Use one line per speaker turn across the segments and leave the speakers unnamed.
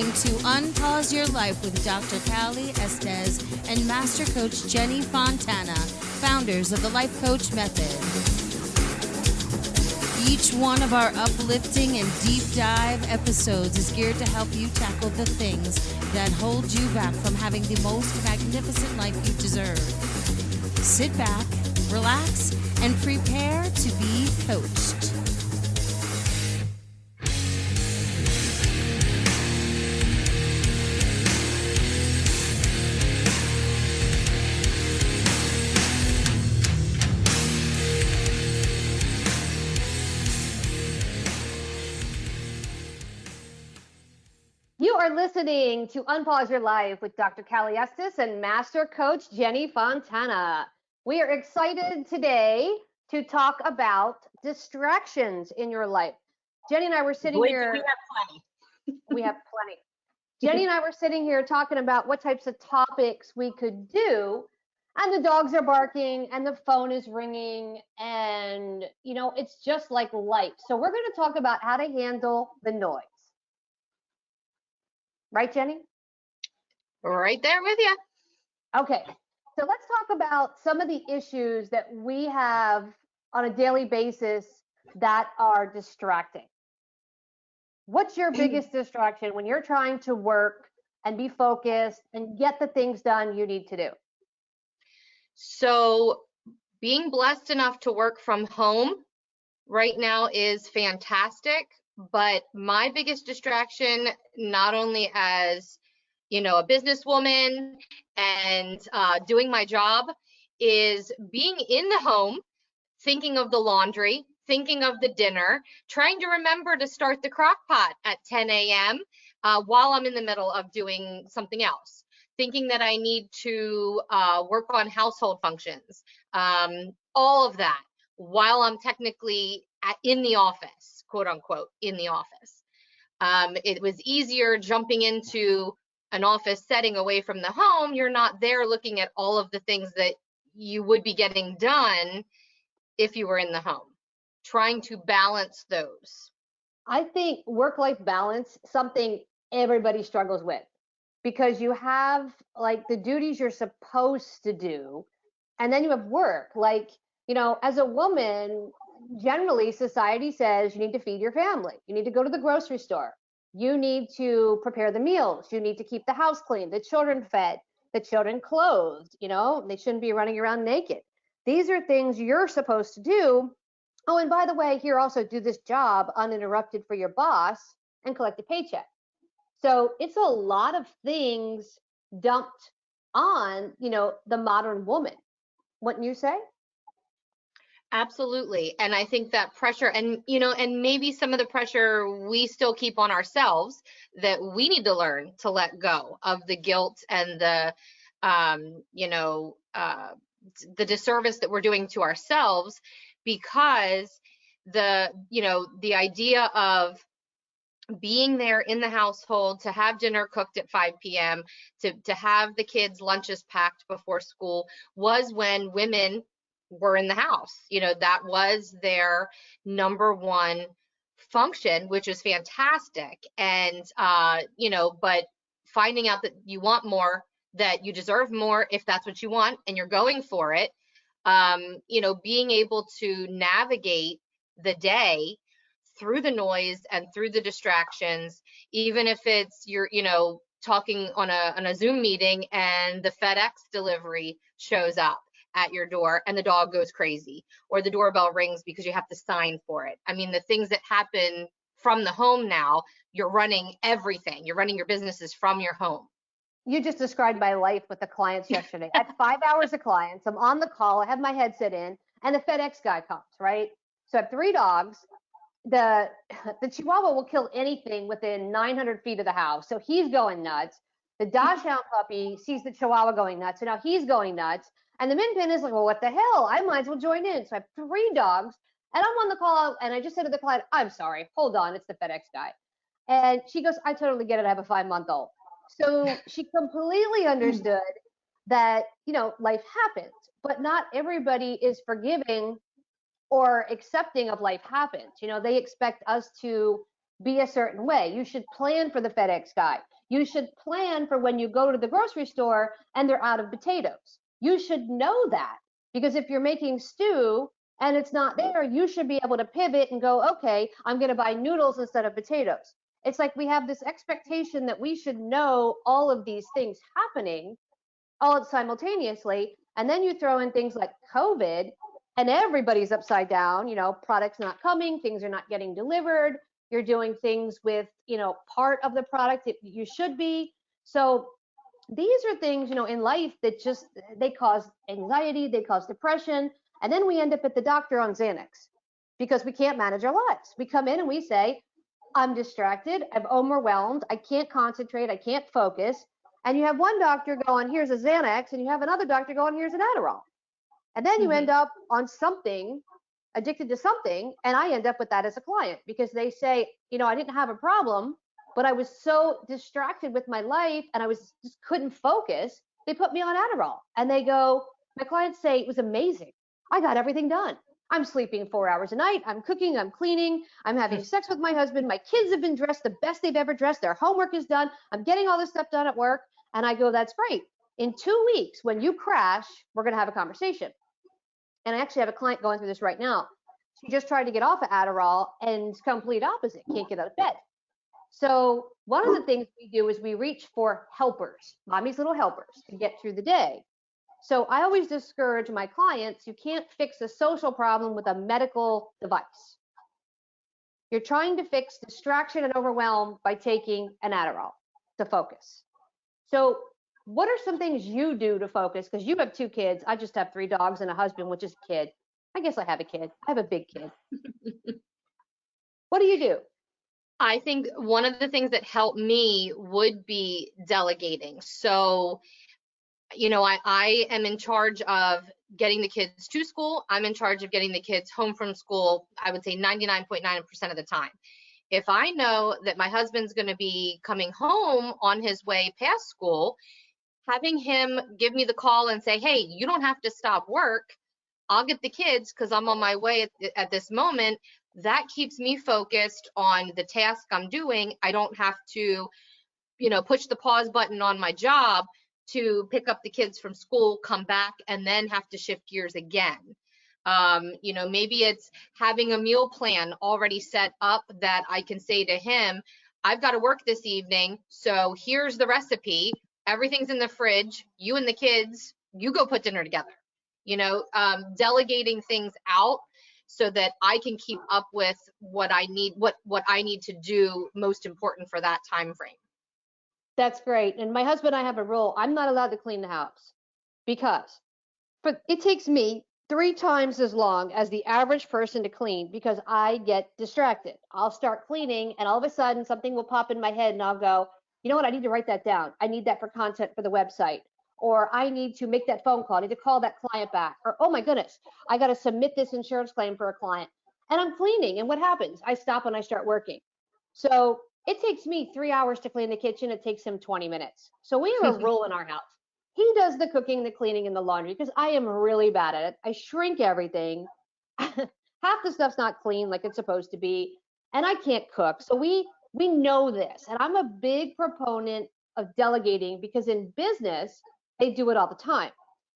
listening to Unpause Your Life with Dr. Callie Estes and Master Coach Jenny Fontana, founders of the Life Coach Method. Each one of our uplifting and deep dive episodes is geared to help you tackle the things that hold you back from having the most magnificent life you deserve. Sit back, relax, and prepare to be coached.
You are listening to Unpause Your Life with Dr. Callie Estes and Master Coach Jenny Fontana. We are excited today to talk about distractions in your life. Jenny and I were sitting here.
We have plenty.
We have plenty. Jenny and I were sitting here talking about what types of topics we could do, and the dogs are barking and the phone is ringing, and it's just like life. So we're going to talk about how to handle the noise. Right, Jenny?
Right there with you.
Okay, so let's talk about some of the issues that we have on a daily basis that are distracting. What's your biggest distraction when you're trying to work and be focused and get the things done you need to do?
So being blessed enough to work from home right now is fantastic. But my biggest distraction, not only as, a businesswoman and doing my job, is being in the home, thinking of the laundry, thinking of the dinner, trying to remember to start the crock pot at 10 a.m. While I'm in the middle of doing something else, thinking that I need to work on household functions, all of that while I'm technically in the office, quote unquote, in the office. It was easier jumping into an office setting away from the home. You're not there looking at all of the things that you would be getting done if you were in the home. Trying to balance those.
I think work-life balance, something everybody struggles with, because you have like the duties you're supposed to do, and then you have work. Like, as a woman, generally society says you need to feed your family. You need to go to the grocery store. You need to prepare the meals. You need to keep the house clean, the children fed, the children clothed. They shouldn't be running around naked. These are things you're supposed to do. Oh, and by the way, here also do this job uninterrupted for your boss and collect a paycheck. So it's a lot of things dumped on, the modern woman. Wouldn't you say?
Absolutely. And I think that pressure and maybe some of the pressure we still keep on ourselves, that we need to learn to let go of the guilt and the disservice that we're doing to ourselves, because the idea of being there in the household, to have dinner cooked at 5 p.m., to have the kids' lunches packed before school, was when women were in the house. That was their number one function, which is fantastic. And, but finding out that you want more, that you deserve more if that's what you want and you're going for it, being able to navigate the day through the noise and through the distractions, even if it's you're talking on a Zoom meeting and the FedEx delivery shows up at your door and the dog goes crazy, or the doorbell rings because you have to sign for it. I mean, the things that happen from the home now, you're running everything. You're running your businesses from your home.
You just described my life with the clients yesterday. I had 5 hours of clients. I'm on the call. I have my headset in, and the FedEx guy comes, right? So I have 3 dogs. The Chihuahua will kill anything within 900 feet of the house. So he's going nuts. The Dachshund puppy sees the Chihuahua going nuts. So now he's going nuts. And the Min Pin is like, well, what the hell? I might as well join in. So I have 3 dogs, and I'm on the call, and I just said to the client, I'm sorry, hold on, it's the FedEx guy. And she goes, I totally get it. I have a 5-month-old. So she completely understood that, life happens, but not everybody is forgiving or accepting of life happens. They expect us to be a certain way. You should plan for the FedEx guy. You should plan for when you go to the grocery store and they're out of potatoes. You should know that, because if you're making stew and it's not there, you should be able to pivot and go, okay, I'm going to buy noodles instead of potatoes. It's like we have this expectation that we should know all of these things happening all simultaneously. And then you throw in things like COVID and everybody's upside down, you know, products not coming, things are not getting delivered. You're doing things with, you know, part of the product that you should be. So these are things, you know, in life that just, they cause anxiety, they cause depression. And then we end up at the doctor on Xanax because we can't manage our lives. We come in and we say, I'm distracted, I'm overwhelmed, I can't concentrate, I can't focus. And you have one doctor going, here's a Xanax, and you have another doctor going, here's an Adderall. And then you end up on something, addicted to something, and I end up with that as a client because they say, you know, I didn't have a problem, but I was so distracted with my life and I was just couldn't focus. They put me on Adderall, and they go, my clients say it was amazing. I got everything done. I'm sleeping 4 hours a night. I'm cooking, I'm cleaning, I'm having sex with my husband. My kids have been dressed the best they've ever dressed. Their homework is done. I'm getting all this stuff done at work. And I go, that's great. In 2 weeks, when you crash, we're going to have a conversation. And I actually have a client going through this right now. She just tried to get off of Adderall and it's complete opposite, can't get out of bed. So one of the things we do is we reach for helpers, mommy's little helpers, to get through the day. So I always discourage my clients, you can't fix a social problem with a medical device. You're trying to fix distraction and overwhelm by taking an Adderall to focus. So what are some things you do to focus? Because you have 2 kids. I just have 3 dogs and a husband, which is a kid. I guess I have a kid. I have a big kid. What do you do?
I think one of the things that helped me would be delegating. So, you know, I am in charge of getting the kids to school. I'm in charge of getting the kids home from school, I would say 99.9% of the time. If I know that my husband's going to be coming home on his way past school, having him give me the call and say, hey, you don't have to stop work. I'll get the kids because I'm on my way at this moment. That keeps me focused on the task I'm doing. I don't have to, you know, push the pause button on my job to pick up the kids from school, come back, and then have to shift gears again. You know, maybe it's having a meal plan already set up that I can say to him, I've got to work this evening, so here's the recipe. Everything's in the fridge. You and the kids, you go put dinner together. You know, delegating things out so that I can keep up with what I need, what I need to do most important for that time frame.
That's great. And my husband and I have a rule. I'm not allowed to clean the house because it takes me 3 times as long as the average person to clean because I get distracted. I'll start cleaning and all of a sudden something will pop in my head and I'll go, you know what? I need to write that down. I need that for content for the website. Or I need to make that phone call. I need to call that client back. Or, oh my goodness, I got to submit this insurance claim for a client. And I'm cleaning. And what happens? I stop and I start working. So it takes me 3 hours to clean the kitchen. It takes him 20 minutes. So we have a rule in our house. He does the cooking, the cleaning, and the laundry because I am really bad at it. I shrink everything. Half the stuff's not clean like it's supposed to be. And I can't cook. So we know this. And I'm a big proponent of delegating because in business, they do it all the time.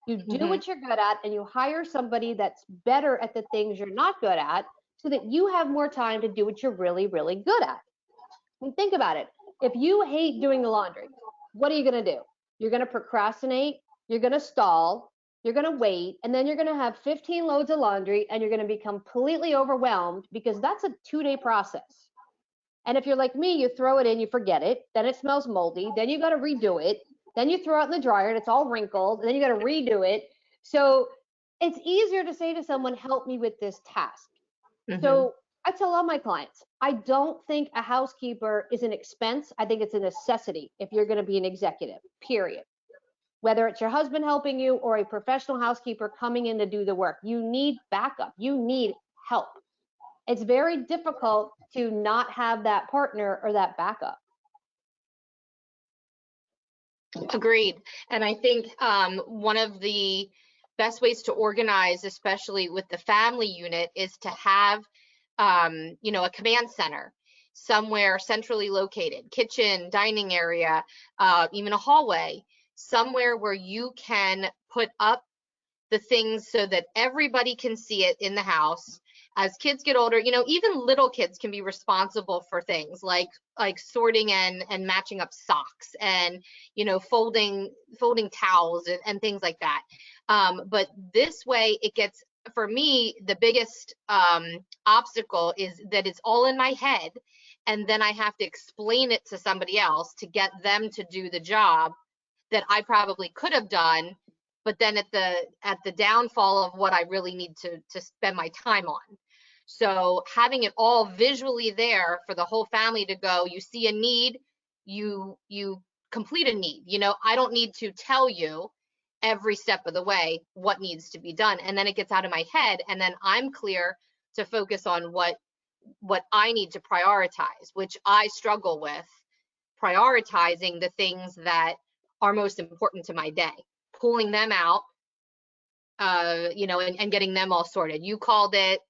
You do what you're good at and you hire somebody that's better at the things you're not good at so that you have more time to do what you're really, really good at. And think about it. If you hate doing the laundry, what are you going to do? You're going to procrastinate, you're going to stall, you're going to wait, and then you're going to have 15 loads of laundry and you're going to be completely overwhelmed because that's a 2-day process. And if you're like me, you throw it in, you forget it, then it smells moldy, then you got to redo it. Then you throw it in the dryer and it's all wrinkled, and then you got to redo it. So it's easier to say to someone, help me with this task. So I tell all my clients, I don't think a housekeeper is an expense. I think it's a necessity if you're going to be an executive, period. Whether it's your husband helping you or a professional housekeeper coming in to do the work, you need backup. You need help. It's very difficult to not have that partner or that backup.
Agreed. And I think one of the best ways to organize, especially with the family unit, is to have, you know, a command center. somewhere centrally located, kitchen, dining area, even a hallway, somewhere where you can put up the things so that everybody can see it in the house. As kids get older, even little kids can be responsible for things like sorting and matching up socks and, folding towels and things like that. But this way it gets, for me, the biggest obstacle is that it's all in my head. And then I have to explain it to somebody else to get them to do the job that I probably could have done, but then at the downfall of what I really need to spend my time on. So having it all visually there for the whole family to go, you see a need, you complete a need. I don't need to tell you every step of the way what needs to be done. And then it gets out of my head, and then I'm clear to focus on what I need to prioritize, which I struggle with prioritizing the things that are most important to my day, pulling them out, and getting them all sorted. You called it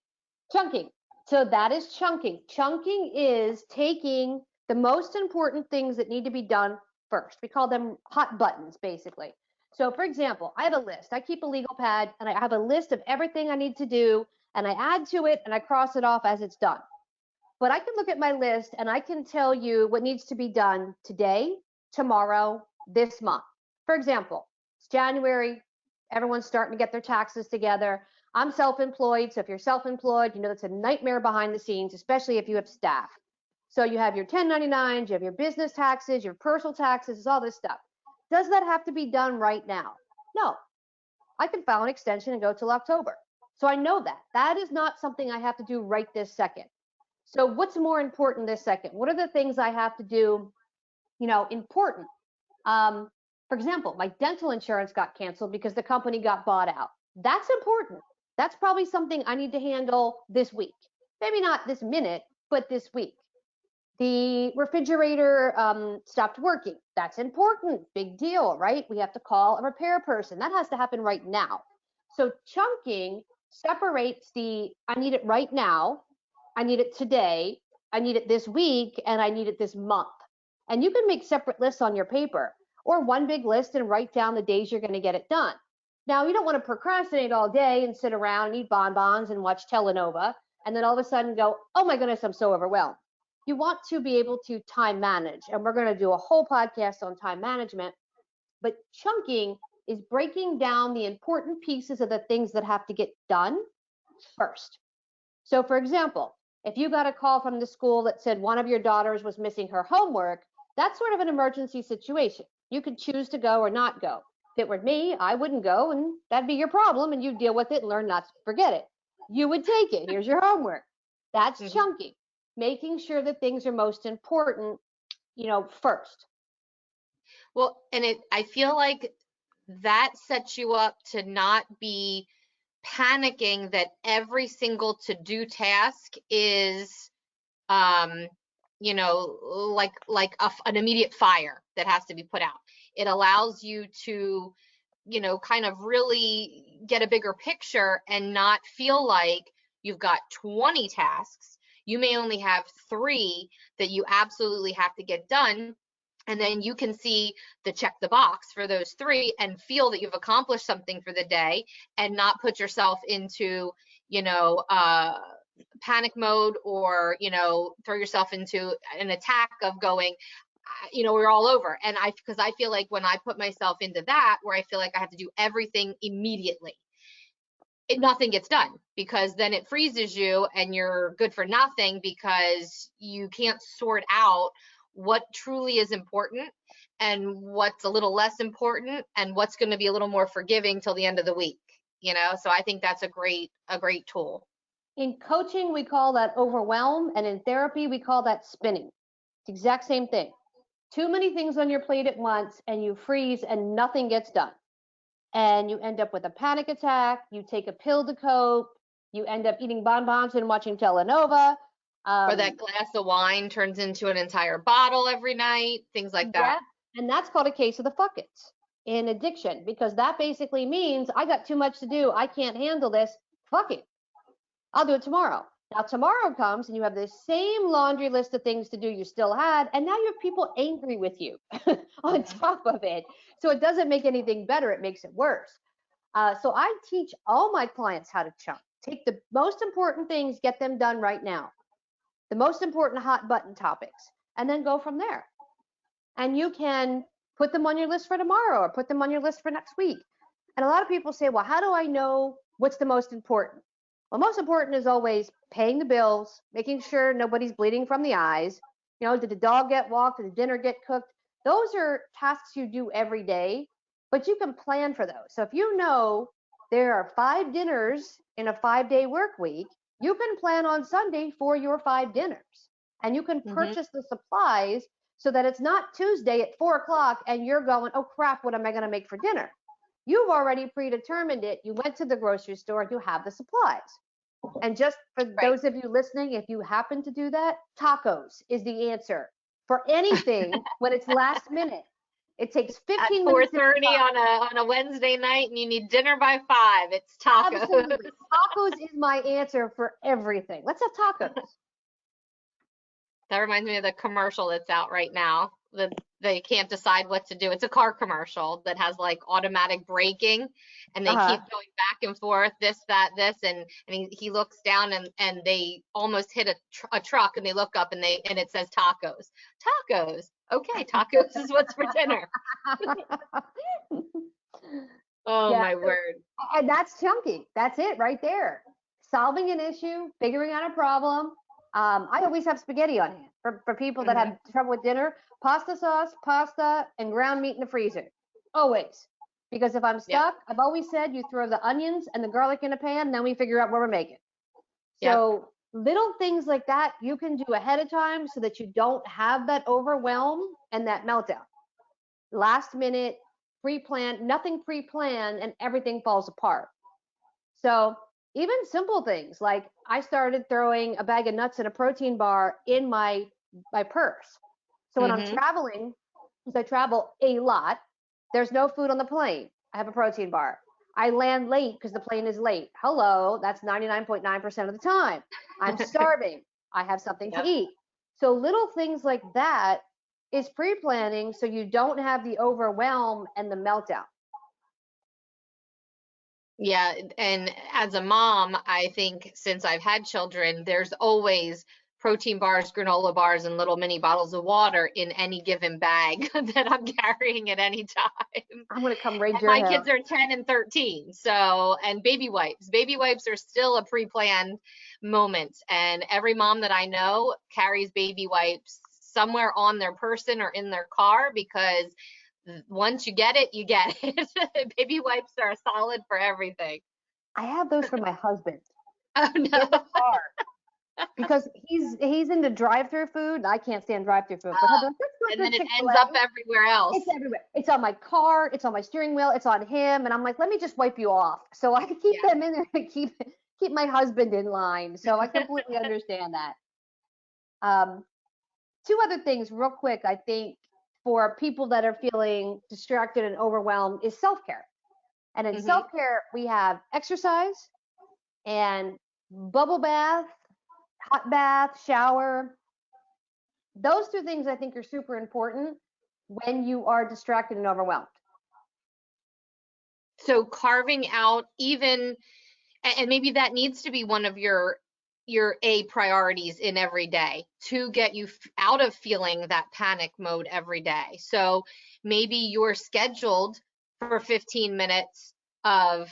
chunking. So that is chunking. Chunking is taking the most important things that need to be done first. We call them hot buttons, basically. So for example, I have a list. I keep a legal pad and I have a list of everything I need to do, and I add to it and I cross it off as it's done. But I can look at my list and I can tell you what needs to be done today, tomorrow, this month. For example, it's January. Everyone's starting to get their taxes together. I'm self-employed. So if you're self-employed, that's a nightmare behind the scenes, especially if you have staff. So you have your 1099s, you have your business taxes, your personal taxes, all this stuff. Does that have to be done right now? No. I can file an extension and go till October. So I know that. That is not something I have to do right this second. So what's more important this second? What are the things I have to do, important? For example, my dental insurance got canceled because the company got bought out. That's important. That's probably something I need to handle this week. Maybe not this minute, but this week. The refrigerator stopped working. That's important. Big deal, right? We have to call a repair person. That has to happen right now. So chunking separates I need it right now, I need it today, I need it this week, and I need it this month. And you can make separate lists on your paper, or one big list and write down the days you're going to get it done. Now, you don't want to procrastinate all day and sit around and eat bonbons and watch telenova, and then all of a sudden go, oh my goodness, I'm so overwhelmed. You want to be able to time manage, and we're going to do a whole podcast on time management. But chunking is breaking down the important pieces of the things that have to get done first. So for example, if you got a call from the school that said one of your daughters was missing her homework, that's sort of an emergency situation. You could choose to go or not go. If it were me, I wouldn't go, and that'd be your problem, and you deal with it and learn not to forget it. You would take it. Here's your homework. That's chunking, making sure that things are most important, first.
Well, and I feel like that sets you up to not be panicking that every single to-do task is, like an immediate fire that has to be put out. It allows you to, kind of really get a bigger picture and not feel like you've got 20 tasks. You may only have 3 that you absolutely have to get done. And then you can see the check the box for those 3 and feel that you've accomplished something for the day, and not put yourself into, panic mode, or, throw yourself into an attack of going, we're all over. And because I feel like when I put myself into that, where I feel like I have to do everything immediately, nothing gets done, because then it freezes you and you're good for nothing, because you can't sort out what truly is important and what's a little less important and what's going to be a little more forgiving till the end of the week, so I think that's a great tool.
In coaching, we call that overwhelm, and in therapy, we call that spinning. It's the exact same thing. Too many things on your plate at once, and you freeze and nothing gets done. And you end up with a panic attack, you take a pill to cope, you end up eating bonbons and watching telenova.
Or that glass of wine turns into an entire bottle every night, things like that.
Yeah, and that's called a case of the fuckets in addiction, because that basically means I got too much to do, I can't handle this, fuck it, I'll do it tomorrow. Now tomorrow comes and you have the same laundry list of things to do you still had, and now you have people angry with you on top of it. So it doesn't make anything better, it makes it worse. So I teach all my clients how to chunk. Take the most important things, get them done right now. The most important hot button topics, and then go from there. And you can put them on your list for tomorrow or put them on your list for next week. And a lot of people say, well, how do I know what's the most important? Well, most important is always paying the bills, making sure nobody's bleeding from the eyes. You know, did the dog get walked? Did the dinner get cooked? Those are tasks you do every day, but you can plan for those. So if you know there are 5 dinners in a 5-day work week, you can plan on Sunday for your 5 dinners, and you can purchase the supplies so that it's not Tuesday at 4 o'clock and you're going, oh crap, what am I going to make for dinner? You've already predetermined it. You went to the grocery store, you have the supplies. And just for those of you listening, if you happen to do that, tacos is the answer for anything when it's last minute. It takes 15 minutes.
At 4:30 on a Wednesday night, and you need dinner by 5. It's tacos.
Absolutely. Tacos is my answer for everything. Let's have tacos.
That reminds me of the commercial that's out right now. They can't decide what to do. It's a car commercial that has like automatic braking, and they keep going back and forth, this, that, this, and he looks down and they almost hit a truck, and they look up and it says tacos. Tacos. Okay, tacos is what's for dinner. Oh yeah, my word.
And that's chunky. That's it right there. Solving an issue, figuring out a problem. I always have spaghetti on hand for people that have trouble with dinner. Pasta sauce, pasta, and ground meat in the freezer. Always. Because if I'm stuck, I've always said you throw the onions and the garlic in a pan, and then we figure out what we're making. So little things like that you can do ahead of time so that you don't have that overwhelm and that meltdown. Last minute, pre-planned, nothing pre-planned, and everything falls apart. So even simple things like I started throwing a bag of nuts and a protein bar in my purse. So when I'm traveling, because I travel a lot, there's no food on the plane. I have a protein bar. I land late because the plane is late. Hello, that's 99.9% of the time. I'm starving. I have something to eat. So little things like that is pre-planning so you don't have the overwhelm and the meltdown.
Yeah, and as a mom, I think since I've had children, there's always protein bars, granola bars, and little mini bottles of water in any given bag that I'm carrying at any time.
I'm going to come raid your
house. My
kids
are 10 and 13. So, and baby wipes. Baby wipes are still a pre-planned moment. And every mom that I know carries baby wipes somewhere on their person or in their car, because once you get it, you get it. Baby wipes are solid for everything.
I have those for my husband.
Oh no.
In the car. Because he's into drive-through food. I can't stand drive-through food. But
and then it ends up everywhere else.
It's everywhere. It's on my car. It's on my steering wheel. It's on him. And I'm like, let me just wipe you off. So I keep them in there and keep my husband in line. So I completely understand that. 2 other things real quick, I think, for people that are feeling distracted and overwhelmed is self-care. And in self-care, we have exercise and bubble bath, hot bath, shower. Those 2 things I think are super important when you are distracted and overwhelmed.
So carving out even, and maybe that needs to be one of your priorities in every day to get you out of feeling that panic mode every day. So maybe you're scheduled for 15 minutes of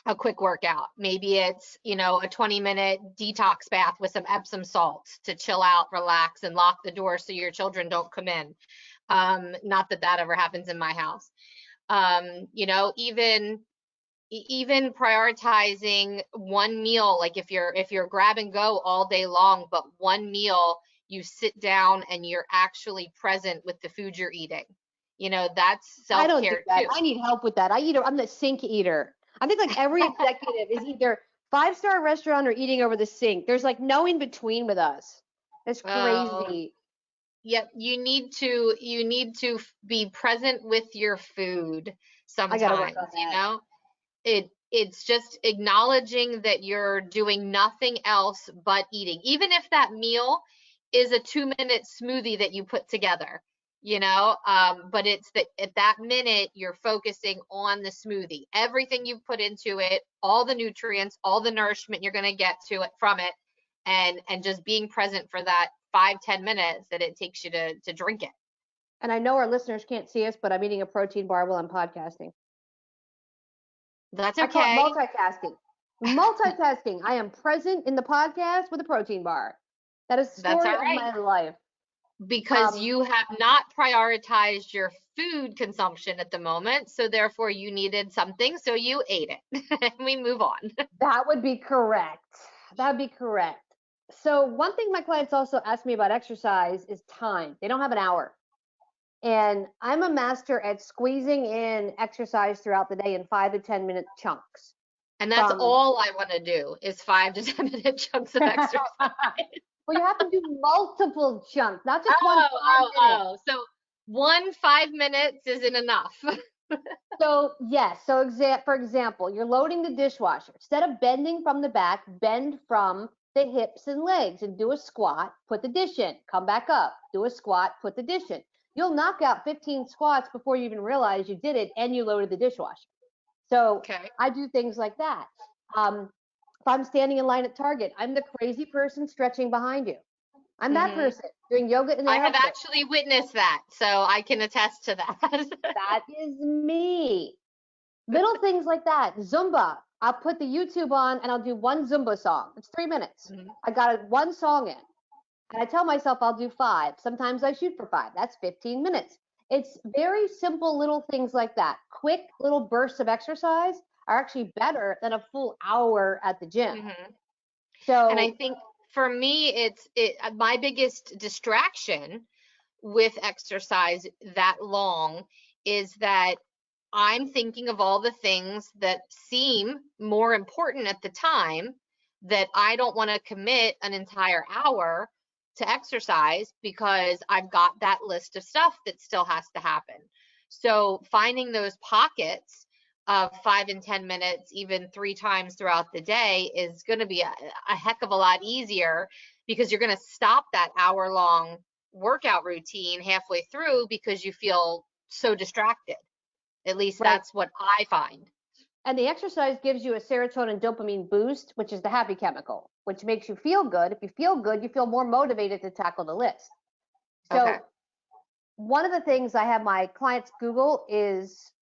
a quick workout. Maybe it's, a 20-minute detox bath with some Epsom salts to chill out, relax, and lock the door so your children don't come in. Not that ever happens in my house. Even prioritizing one meal, like if you're grab and go all day long, but one meal you sit down and you're actually present with the food you're eating. That's self-care.
I don't do that.
too.
I need help with that. I'm the sink eater. I think like every executive is either 5-star restaurant or eating over the sink. There's like no in between with us. It's crazy.
Yep, you need to be present with your food sometimes.
I gotta work on that.
it's just acknowledging that you're doing nothing else but eating, even if that meal is a 2-minute smoothie that you put together, but it's that at that minute you're focusing on the smoothie, everything you've put into it, all the nutrients, all the nourishment you're going to get to it from it, and just being present for that 5-10 minutes that it takes you to drink it.
And I know our listeners can't see us, but I'm eating a protein bar while I'm podcasting.
That's
I call
okay.
it multitasking. Multitasking. I am present in the podcast with a protein bar. That is the story of my life.
Because you have not prioritized your food consumption at the moment, so therefore you needed something, so you ate it. And we move on.
That would be correct. That would be correct. So one thing my clients also ask me about exercise is time. They don't have an hour. And I'm a master at squeezing in exercise throughout the day in 5 to 10 minute chunks.
And that's all I want to do is 5 to 10 minute chunks of exercise.
Well, you have to do multiple chunks, not just one 5 minutes.
So 1 5 minutes isn't enough.
So yes. So for example, you're loading the dishwasher. Instead of bending from the back, bend from the hips and legs and do a squat, put the dish in, come back up, do a squat, put the dish in. You'll knock out 15 squats before you even realize you did it and you loaded the dishwasher. So I do things like that. If I'm standing in line at Target, I'm the crazy person stretching behind you. I'm that person doing yoga in the airport.
I have actually witnessed that, so I can attest to that.
That is me. Little things like that. Zumba. I'll put the YouTube on and I'll do one Zumba song. It's 3 minutes. I got one song in. And I tell myself I'll do 5. Sometimes I shoot for 5. That's 15 minutes. It's very simple little things like that. Quick little bursts of exercise are actually better than a full hour at the gym. So,
and I think for me, my biggest distraction with exercise that long is that I'm thinking of all the things that seem more important at the time, that I don't want to commit an entire hour to exercise because I've got that list of stuff that still has to happen. So finding those pockets of 5 and 10 minutes, even 3 times throughout the day, is going to be a heck of a lot easier, because you're going to stop that hour-long workout routine halfway through because you feel so distracted. At least that's what I find.
And the exercise gives you a serotonin dopamine boost, which is the happy chemical, which makes you feel good. If you feel good, you feel more motivated to tackle the list. So one of the things I have my clients Google is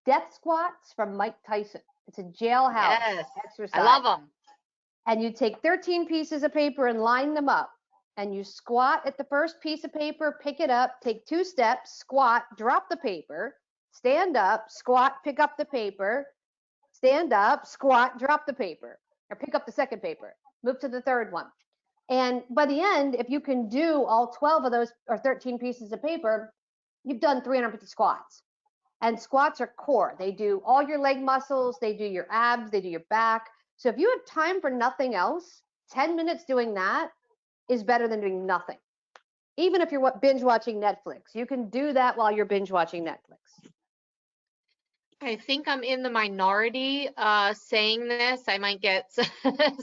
death squats from Mike Tyson. It's a jailhouse exercise.
I love them.
And you take 13 pieces of paper and line them up. And you squat at the first piece of paper, pick it up, take 2 steps, squat, drop the paper, stand up, squat, pick up the paper, stand up, squat, drop the paper, or pick up the second paper, move to the third one. And by the end, if you can do all 12 of those or 13 pieces of paper, you've done 350 squats. And squats are core. They do all your leg muscles, they do your abs, they do your back. So if you have time for nothing else, 10 minutes doing that is better than doing nothing. Even if you're binge watching Netflix, you can do that while you're binge watching Netflix.
I think I'm in the minority saying this. I might get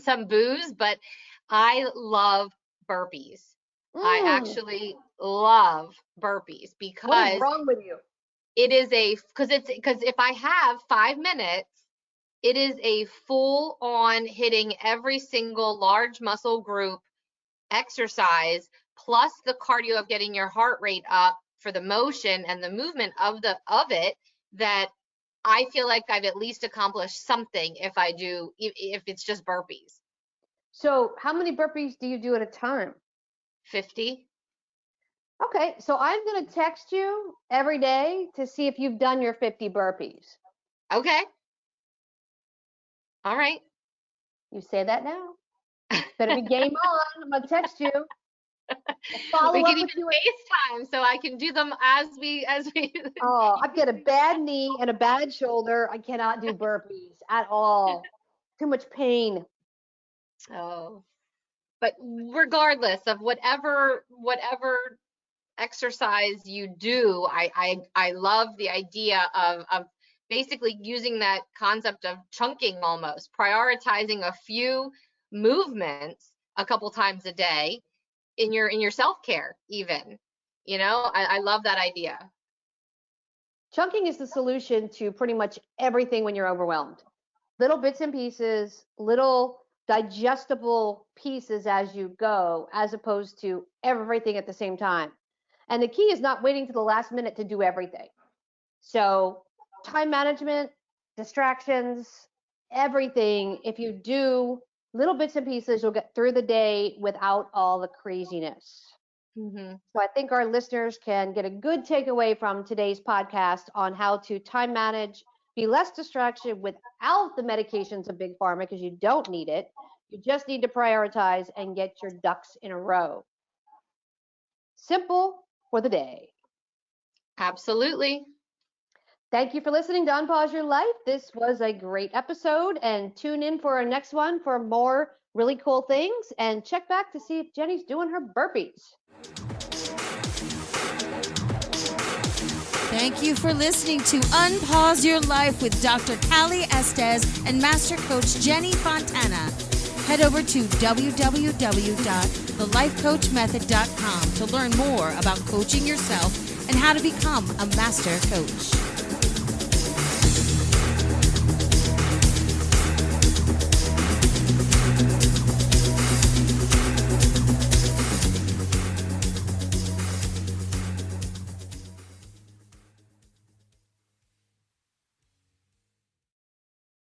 some boos, but I love burpees. I actually love burpees because
what is wrong with you?
It is because if I have 5 minutes, it is a full on hitting every single large muscle group exercise, plus the cardio of getting your heart rate up for the motion and the movement of it, that I feel like I've at least accomplished something if it's just burpees.
So how many burpees do you do at a time?
50.
Okay, so I'm going to text you every day to see if you've done your 50 burpees.
Okay. All right.
You say that now. Better be game on. I'm going to text you.
We can even FaceTime so I can do them as we.
Oh, I've got a bad knee and a bad shoulder. I cannot do burpees at all. Too much pain.
Oh, but regardless of whatever exercise you do, I love the idea of basically using that concept of chunking, almost prioritizing a few movements a couple times a day in your self-care even. I love that idea.
Chunking is the solution to pretty much everything when you're overwhelmed. Little bits and pieces, little digestible pieces as you go, as opposed to everything at the same time. And the key is not waiting to the last minute to do everything. So time management, distractions, everything. If you do little bits and pieces, you'll get through the day without all the craziness.
Mm-hmm.
So I think our listeners can get a good takeaway from today's podcast on how to time manage, be less distracted without the medications of Big Pharma, because you don't need it. You just need to prioritize and get your ducks in a row. Simple for the day.
Absolutely.
Thank you for listening to Unpause Your Life. This was a great episode, and tune in for our next one for more really cool things, and check back to see if Jenny's doing her burpees.
Thank you for listening to Unpause Your Life with Dr. Callie Estes and Master Coach Jenny Fontana. Head over to www.thelifecoachmethod.com to learn more about coaching yourself and how to become a master coach.